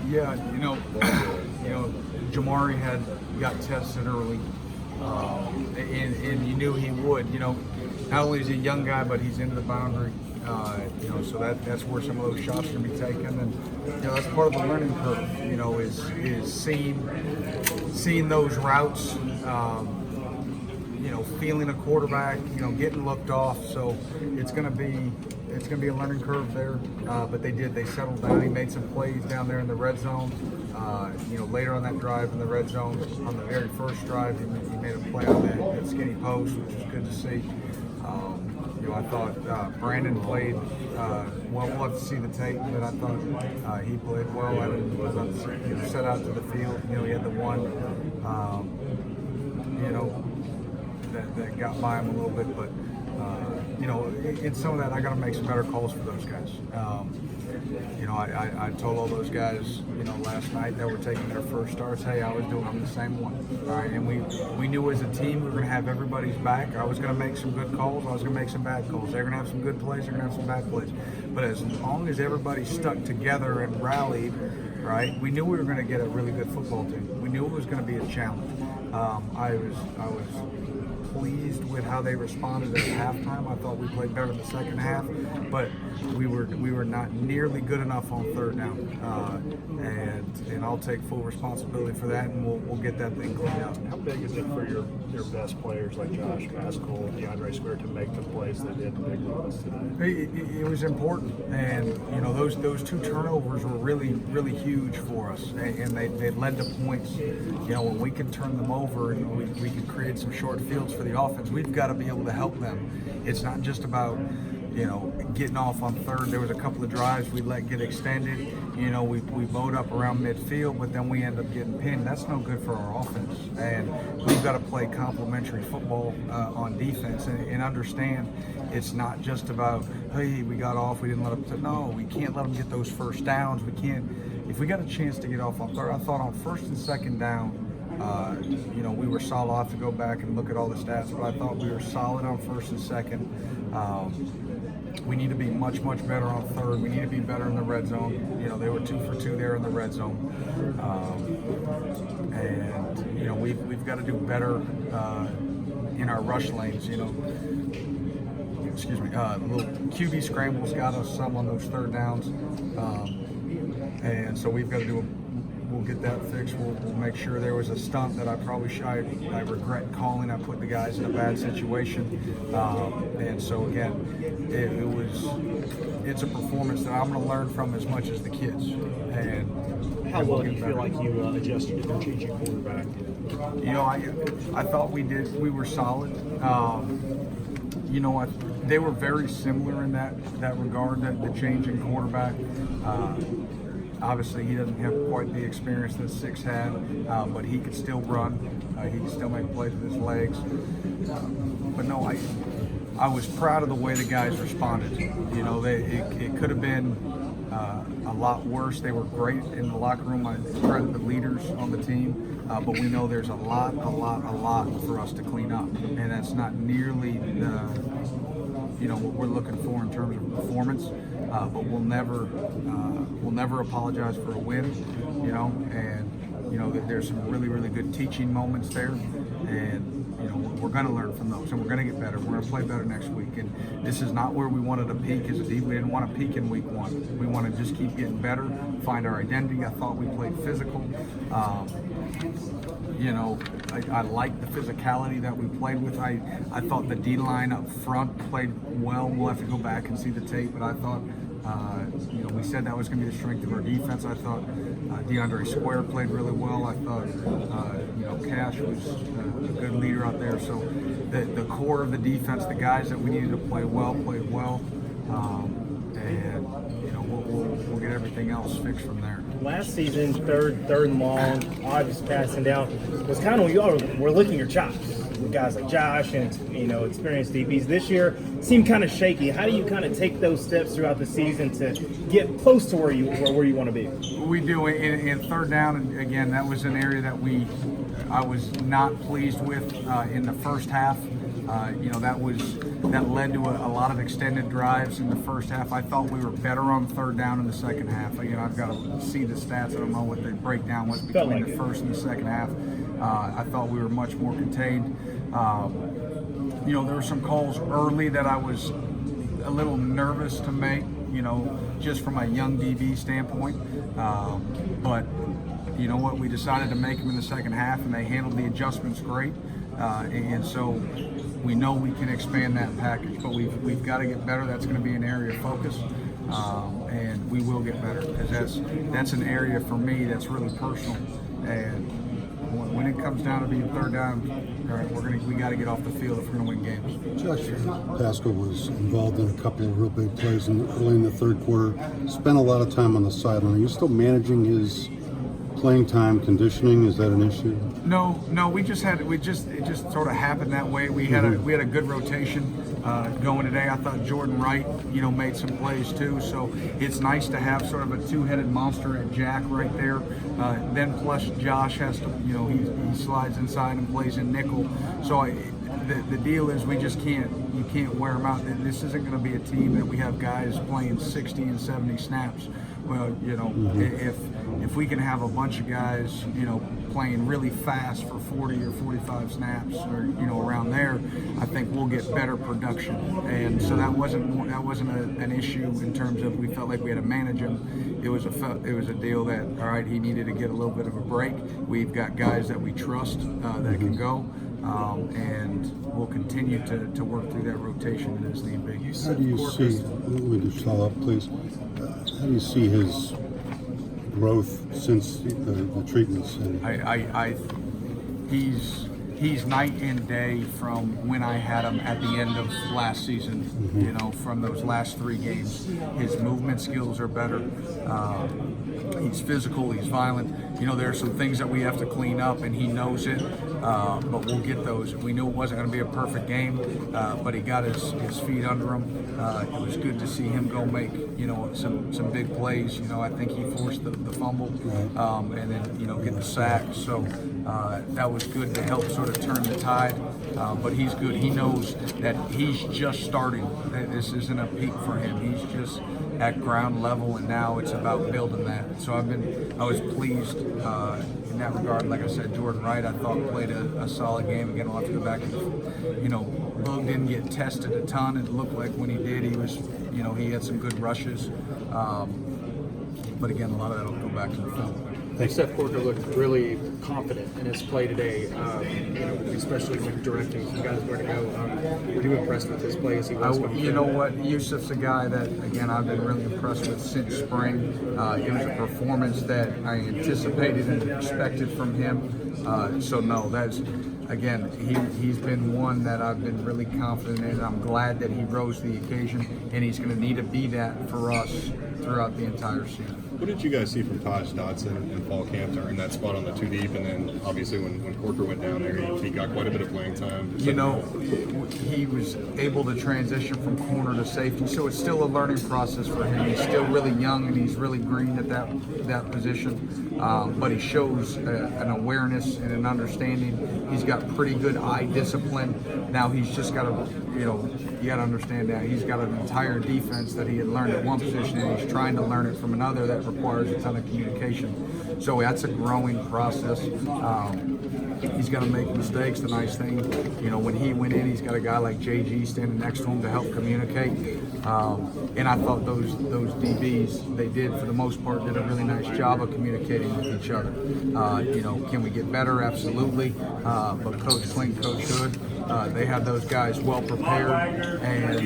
Yeah, Jamari got tested early, and you knew he would. Not only is he a young guy, but he's into the boundary. So that's where some of those shots can be taken, and that's part of the learning curve. Is seeing those routes. Feeling a quarterback, getting looked off. So it's gonna be a learning curve there. But they settled down. He made some plays down there in the red zone. Later on that drive in the red zone, on the very first drive, he made a play on that skinny post, which was good to see. I thought Brandon played well. We'll have to see the tape, but I thought he played well. Evan was set out to the field. He had the one. That got by him a little bit, but in some of that, I got to make some better calls for those guys. I told all those guys, last night that were taking their first starts, hey, I was doing them the same one. All right, and we knew as a team we were going to have everybody's back. I was going to make some good calls. I was going to make some bad calls. They're going to have some good plays. They're going to have some bad plays. But as long as everybody stuck together and rallied, right, we knew we were going to get a really good football team. We knew it was going to be a challenge. I was pleased with how they responded at halftime. I thought we played better in the second half, but we were not nearly good enough on third down. And I'll take full responsibility for that, and we'll get that thing cleaned up. How big is it for your best players like Josh Pascal, DeAndre Square to make the plays that did big runs today? It was important, and those two turnovers were really, really huge for us, and they led to points. When we can turn them over and we can create some short fields for the offense, we've got to be able to help them. It's not just about getting off on third. There was a couple of drives we let get extended. We bowed up around midfield, but then we end up getting pinned. That's no good for our offense. And we've got to play complementary football on defense and understand it's not just about, hey, we got off, we didn't let them. No, we can't let them get those first downs. We can't. If we got a chance to get off on third, I thought on first and second down, we were solid. I'll have to go back and look at all the stats, but I thought we were solid on first and second. We need to be much, much better on third. We need to be better in the red zone. They were 2 for 2 there in the red zone. And we've got to do better in our rush lanes. Little QB scrambles got us some on those third downs. And so we've got to do we'll get that fixed. We'll make sure. There was a stunt that I regret calling. I put the guys in a bad situation. And so again, it's a performance that I'm going to learn from as much as the kids. And how well do you feel like you adjusted to changing quarterback? I thought we did. We were solid. They were very similar in that regard, the change in quarterback. Obviously, he doesn't have quite the experience that Six had, but he could still run. He could still make plays with his legs. But no, I was proud of the way the guys responded. It could have been a lot worse. They were great in the locker room. I credit the leaders on the team, but we know there's a lot for us to clean up, and that's not nearly what we're looking for in terms of performance. But we'll never apologize for a win, and there's some really, really good teaching moments there, and we're going to learn from those, and we're going to get better. We're going to play better next week, and this is not where we wanted to peak as a team. We didn't want to peak in week 1. We want to just keep getting better, find our identity. I thought we played physical. I liked the physicality that we played with. I thought the D-line up front played well. We'll have to go back and see the tape, but I thought, we said that was going to be the strength of our defense. I thought DeAndre Square played really well. I thought, Cash was a good leader out there. So the core of the defense, the guys that we needed to play well, played well. And we'll get everything else fixed from there. Last season, third and long, obvious passing down, was kind of when you all were licking your chops with guys like Josh and experienced DBs. This year seemed kind of shaky. How do you kind of take those steps throughout the season to get close to where you want to be? We do in third down, and again, that was an area that I was not pleased with in the first half. That led to a lot of extended drives in the first half. I thought we were better on third down in the second half. I've got to see the stats. I don't know what the breakdown was between the first and the second half. I thought we were much more contained. There were some calls early that I was a little nervous to make, just from a young DB standpoint. But you know what? We decided to make them in the second half, and they handled the adjustments great. And so we know we can expand that package, but we've got to get better. That's going to be an area of focus, and we will get better, because that's an area for me that's really personal. And when it comes down to being third down, all right, we got to get off the field if we're going to win games. Josh Pascal was involved in a couple of real big plays early in the third quarter. Spent a lot of time on the sideline. Are you still managing his playing time, conditioning? Is that an issue? No. It just sort of happened that way. We had a good rotation going today. I thought Jordan Wright, made some plays too. So it's nice to have sort of a two-headed monster at Jack right there. Then plus Josh has to, he slides inside and plays in nickel. So the deal is you can't wear them out. This isn't going to be a team that we have guys playing 60 and 70 snaps. Well, if we can have a bunch of guys, playing really fast for 40 or 45 snaps, or around there, I think we'll get better production. And so that wasn't an issue in terms of we felt like we had to manage him. It was a deal that, all right, he needed to get a little bit of a break. We've got guys that we trust that can go. And we'll continue to work through that rotation as need be. How do you see, let me just follow up, please. How do you see his growth since the treatments? He's night and day from when I had him at the end of last season. From those last 3 games, his movement skills are better. He's physical, he's violent. There are some things that we have to clean up, and he knows it, but we'll get those. We knew it wasn't going to be a perfect game, but he got his feet under him. It was good to see him go make, some big plays. I think he forced the fumble, and then, get the sack. So that was good to help sort of turn the tide, but he's good. He knows that he's just starting. This isn't a peak for him. He's just at ground level, and now it's about building that. So I was pleased in that regard. Like I said, Jordan Wright, I thought played a solid game. Again, I'll have to go back and, Bug didn't get tested a ton. It looked like when he did, he was, he had some good rushes. But again, a lot of that will go back to the film. Seth Porter looked really confident in his play today, especially when directing some guys where to go. Were you impressed with his play as he was? You know what? Yusuf's a guy that, again, I've been really impressed with since spring. It was a performance that I anticipated and expected from him. So no, that's, again, he's been one that I've been really confident in. I'm glad that he rose to the occasion, and he's going to need to be that for us throughout the entire season. What did you guys see from Taj Dotson in fall camp to earn that spot on the 2 deep? And then obviously when Corker went down there, he got quite a bit of playing time. He was able to transition from corner to safety, so it's still a learning process for him. He's still really young and he's really green at that position, but he shows an awareness and an understanding. He's got pretty good eye discipline. Now he's just got to, you got to understand that he's got an entire defense that he had learned at one position, and he's trying to learn it from another that requires a ton of communication. So that's a growing process. He's got to make mistakes. The nice thing, when he went in, he's got a guy like JG standing next to him to help communicate. And I thought those DBs, they did, for the most part, did a really nice job of communicating with each other. Can we get better? Absolutely. But Coach Klink, Coach Hood, they had those guys well prepared, and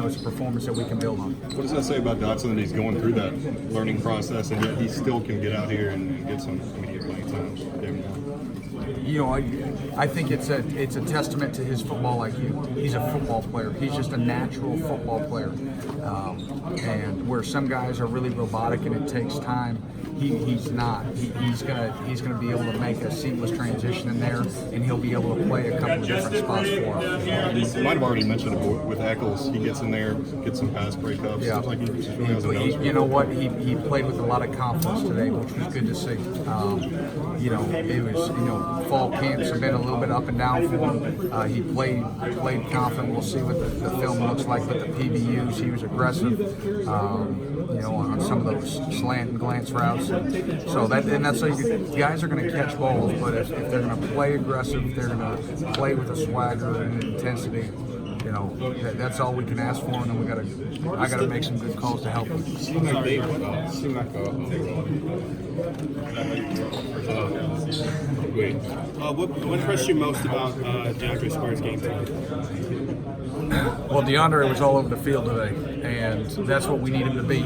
it's a performance that we can build on. What does that say about Dotson that he's going through that learning process, and yet he still can get out here and get some immediate playing time? I think it's a testament to his football IQ. He's a football player. He's just a natural football player. And where some guys are really robotic and it takes time, he's not. He's gonna be able to make a seamless transition in there, and he'll be able to play a couple of different spots for us. You might have already mentioned it, but with Eccles, he gets in there, gets some pass breakups. Yeah. Looks like he just really has a nose for You it. know what? He played with a lot of confidence today, which was good to see. You know, it was, you know, fall camps have been a little bit up and down for him. He played confident. We'll see what the film looks like with the PBUs. He was aggressive, you know, on some of those slant and glance routes. So that's how guys are going to catch balls, but if they're going to play aggressive, if they're going to play with a swagger and intensity, you know, that's all we can ask for, and then I gotta make some good calls to help them. What impressed you most about DeAndre Square's game tonight? Well, DeAndre was all over the field today, and that's what we need him to be.